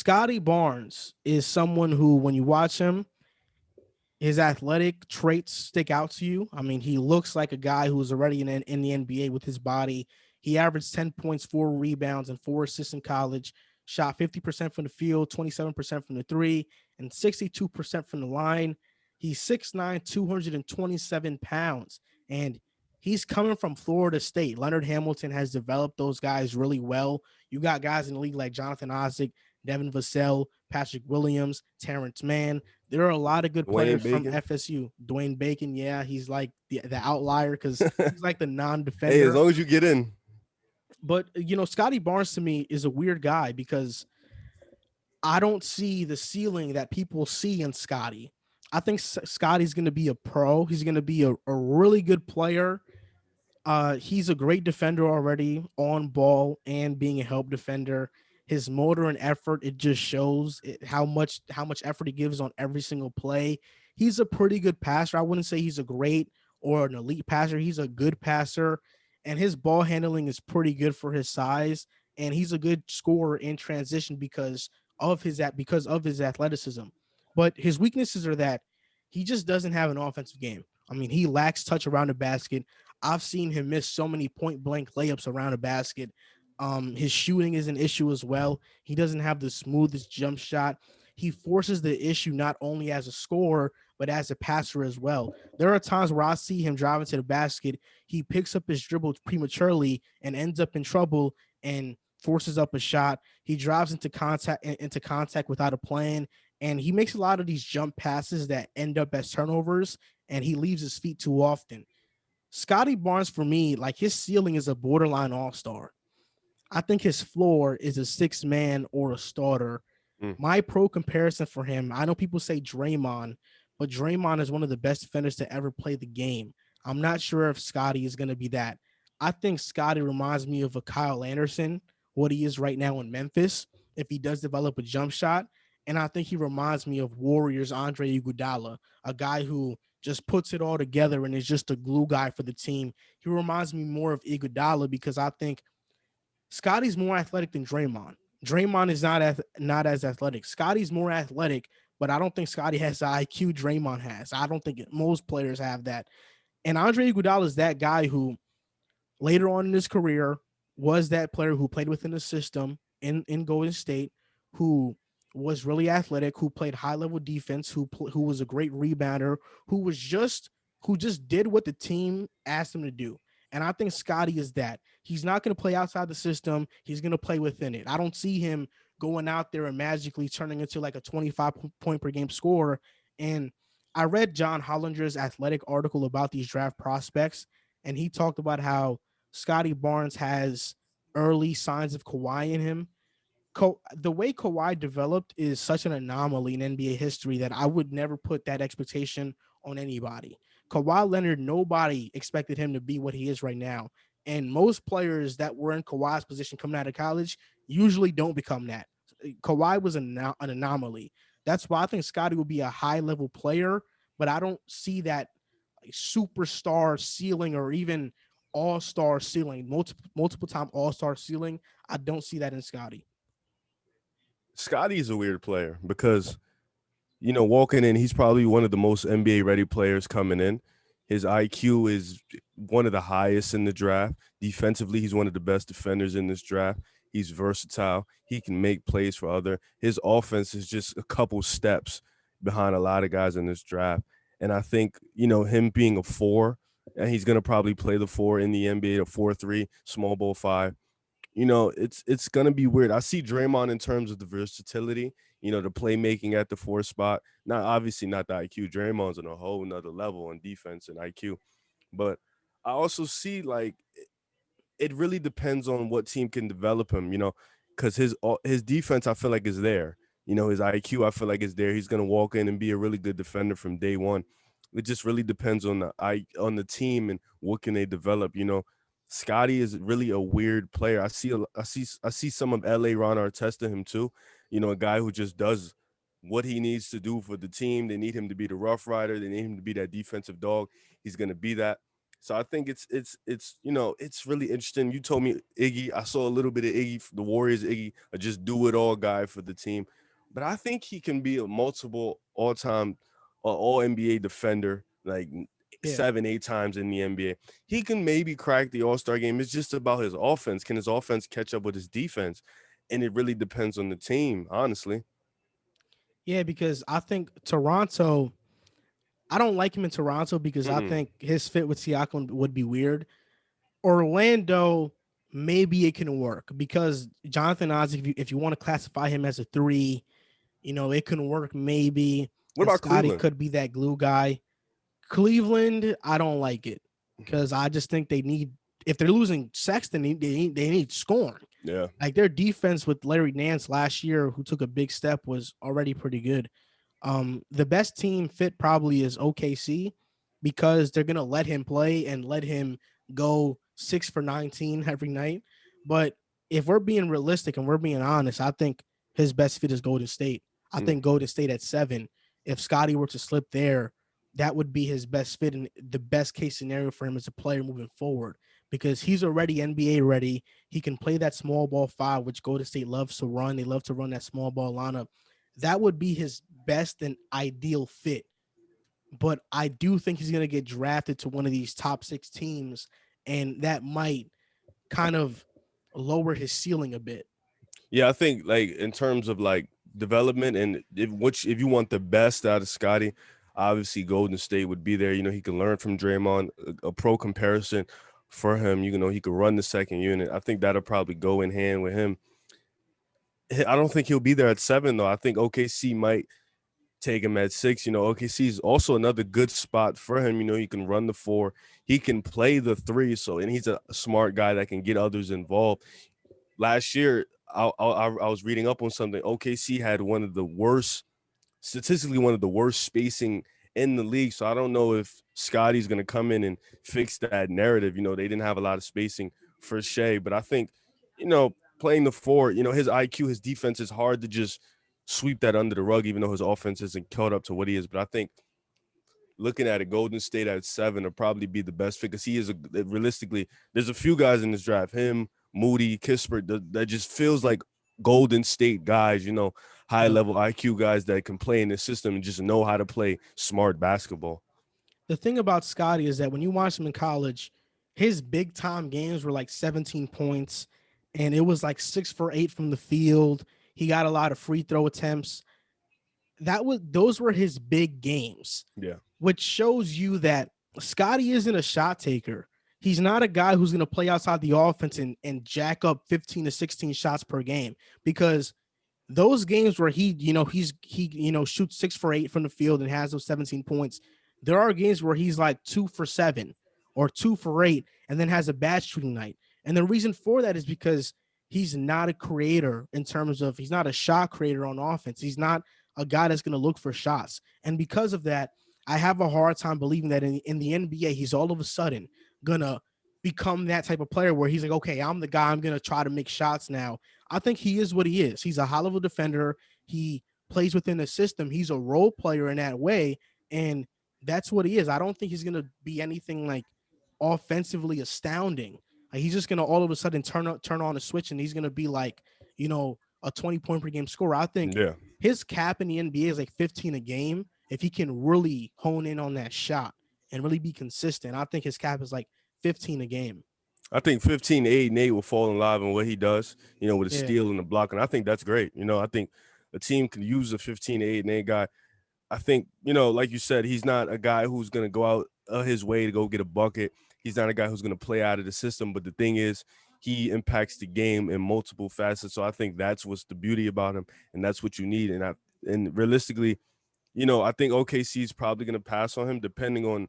Scottie Barnes is someone who, when you watch him, his athletic traits stick out to you. I mean, he looks like a guy who's already in the NBA with his body. He averaged 10 points, 4 rebounds, and 4 assists in college, shot 50% from the field, 27% from the three, and 62% from the line. He's 6'9, 227 pounds, and he's coming from Florida State. Leonard Hamilton has developed those guys really well. You got guys in the league like Jonathan Isaac, Devin Vassell, Patrick Williams, Terrence Mann. There are a lot of good Wayne players from Bacon. FSU. Dwayne Bacon, yeah, he's like the outlier because he's like the Hey, as non-defender. long as you get in. But Scotty Barnes to me is a weird guy because I don't see the ceiling that people see in Scotty. I think Scotty's going to be a pro. He's going to be a really good player. He's a great defender already on ball and being a help defender. His motor and effort, it just shows how much effort he gives on every single play. He's a pretty good passer. I wouldn't say he's a great or an elite passer. He's a good passer, and his ball handling is pretty good for his size. And he's a good scorer in transition because of his athleticism. But his weaknesses are that he just doesn't have an offensive game. I mean, he lacks touch around the basket. I've seen him miss so many point blank layups around a basket. His shooting is an issue as well. He doesn't have the smoothest jump shot. He forces the issue not only as a scorer, but as a passer as well. There are times where I see him driving to the basket. He picks up his dribble prematurely and ends up in trouble and forces up a shot. He drives into contact without a plan, and he makes a lot of these jump passes that end up as turnovers, and he leaves his feet too often. Scotty Barnes for me, like his ceiling is a borderline all-star. I think his floor is a six man or a starter. Mm. My pro comparison for him, I know people say Draymond, but Draymond is one of the best defenders to ever play the game. I'm not sure if Scotty is going to be that. I think Scotty reminds me of a Kyle Anderson, what he is right now in Memphis, if he does develop a jump shot. And I think he reminds me of Warriors Andre Iguodala, a guy who just puts it all together and is just a glue guy for the team. He reminds me more of Iguodala because I think Scotty's more athletic than Draymond. Draymond is not as athletic. Scotty's more athletic, but I don't think Scotty has the IQ Draymond has. I don't think most players have that. And Andre Iguodala is that guy who later on in his career was that player who played within the system in Golden State, who was really athletic, who played high level defense, who was a great rebounder, who just did what the team asked him to do. And I think Scotty is that. He's not going to play outside the system. He's going to play within it. I don't see him going out there and magically turning into like a 25 point per game scorer. And I read John Hollinger's athletic article about these draft prospects, and he talked about how Scotty Barnes has early signs of Kawhi in him. The way Kawhi developed is such an anomaly in NBA history that I would never put that expectation on anybody. Kawhi Leonard, nobody expected him to be what he is right now. And most players that were in Kawhi's position coming out of college usually don't become that. Kawhi was an anomaly. That's why I think Scotty will be a high level player, but I don't see that superstar ceiling or even all-star ceiling, multiple time all-star ceiling. I don't see that in Scotty. Scotty is a weird player because walking in, he's probably one of the most NBA ready players coming in. His IQ is one of the highest in the draft. Defensively, he's one of the best defenders in this draft. He's versatile. He can make plays for other. His offense is just a couple steps behind a lot of guys in this draft. And I think, him being a four, and he's going to probably play the four in the NBA, the 4-3, small ball five. It's gonna be weird. I see Draymond in terms of the versatility, the playmaking at the four spot. Not obviously not the IQ. Draymond's on a whole nother level on defense and IQ. But I also see like it really depends on what team can develop him, because his defense I feel like is there. His IQ I feel like is there. He's gonna walk in and be a really good defender from day one. It just really depends on the team and what can they develop. Scotty is really a weird player. I see some of LA Ron Artest him too. A guy who just does what he needs to do for the team. They need him to be the rough rider. They need him to be that defensive dog. He's gonna be that. So I think it's it's really interesting. You told me Iggy. I saw a little bit of Iggy, the Warriors Iggy, a just do it all guy for the team. But I think he can be a multiple all time, all NBA defender, like Yeah. 7, 8 times in the NBA. He can maybe crack the All Star game. It's just about his offense. Can his offense catch up with his defense? And it really depends on the team, honestly. Yeah, because I think Toronto, I don't like him in Toronto because I Mm-mm. think his fit with Siakam would be weird. Orlando, maybe it can work because Jonathan Isaac, if you want to classify him as a three, it can work maybe. What And about Scotty Cleveland? could be that glue guy. Cleveland, I don't like it because I just think they need, if they're losing Sexton, they need scoring. Yeah. Like their defense with Larry Nance last year, who took a big step, was already pretty good. The best team fit probably is OKC because they're gonna let him play and let him go 6 for 19 every night. But if we're being realistic and we're being honest, I think his best fit is Golden State. I Mm. think Golden State at 7. If Scotty were to slip there, that would be his best fit and the best case scenario for him as a player moving forward because he's already NBA ready. He can play that small ball five, which Golden State loves to run. They love to run that small ball lineup. That would be his best and ideal fit. But I do think he's going to get drafted to one of these top 6 teams, and that might kind of lower his ceiling a bit. Yeah, I think like in terms of like development and if you want the best out of Scotty, obviously Golden State would be there. He can learn from Draymond, a pro comparison for him. He could run the second unit. I think that'll probably go in hand with him. I don't think he'll be there at 7 though. I think OKC might take him at 6. OKC is also another good spot for him. He can run the 4, he can play the 3. So and he's a smart guy that can get others involved. Last year, I was reading up on something. OKC had statistically one of the worst spacing in the league. So I don't know if Scotty's going to come in and fix that narrative. They didn't have a lot of spacing for Shea, but I think, playing the 4, his IQ, his defense is hard to just sweep that under the rug, even though his offense isn't caught up to what he is. But I think looking at it, Golden State at 7 will probably be the best fit because he is realistically. There's a few guys in this draft, him, Moody, Kispert, that just feels like Golden State guys. High Yep. level IQ guys that can play in the system and just know how to play smart basketball. The thing about Scotty is that when you watch him in college, his big time games were like 17 points, and it was like 6 for 8 from the field. He got a lot of free throw attempts. Those were his big games, Yeah, which shows you that Scotty isn't a shot taker. He's not a guy who's going to play outside the offense and jack up 15 to 16 shots per game because those games where he shoots 6 for 8 from the field and has those 17 points, there are games where he's like 2 for 7 or 2 for 8 and then has a bad shooting night. And the reason for that is because he's not a creator in terms of he's not a shot creator on offense. He's not a guy that's going to look for shots. And because of that, I have a hard time believing that in the NBA, he's all of a sudden going to become that type of player where he's like, okay, I'm the guy, I'm going to try to make shots now. I think he is what he is. He's a high level defender. He plays within the system. He's a role player in that way. And that's what he is. I don't think he's going to be anything like offensively astounding. Like he's just going to all of a sudden turn on a switch and he's going to be like, a 20-point per game scorer. I think yeah. his cap in the NBA is like 15 a game. If he can really hone in on that shot and really be consistent, I think his cap is like 15 a game. I think 15, 8, and 8 will fall in line with what he does, with a Yeah. steal and the block. And I think that's great. I think a team can use a 15, 8, and 8 guy. I think, like you said, he's not a guy who's going to go out his way to go get a bucket. He's not a guy who's going to play out of the system. But the thing is, he impacts the game in multiple facets. So I think that's what's the beauty about him, and that's what you need. And realistically, I think OKC is probably going to pass on him depending on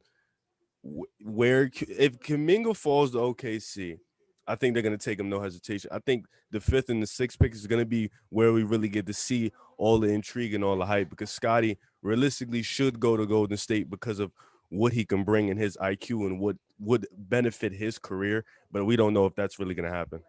where if Kaminga falls to OKC. I think they're going to take him, no hesitation. I think the 5th and the 6th pick is going to be where we really get to see all the intrigue and all the hype because Scotty realistically should go to Golden State because of what he can bring in his IQ and what would benefit his career. But we don't know if that's really going to happen.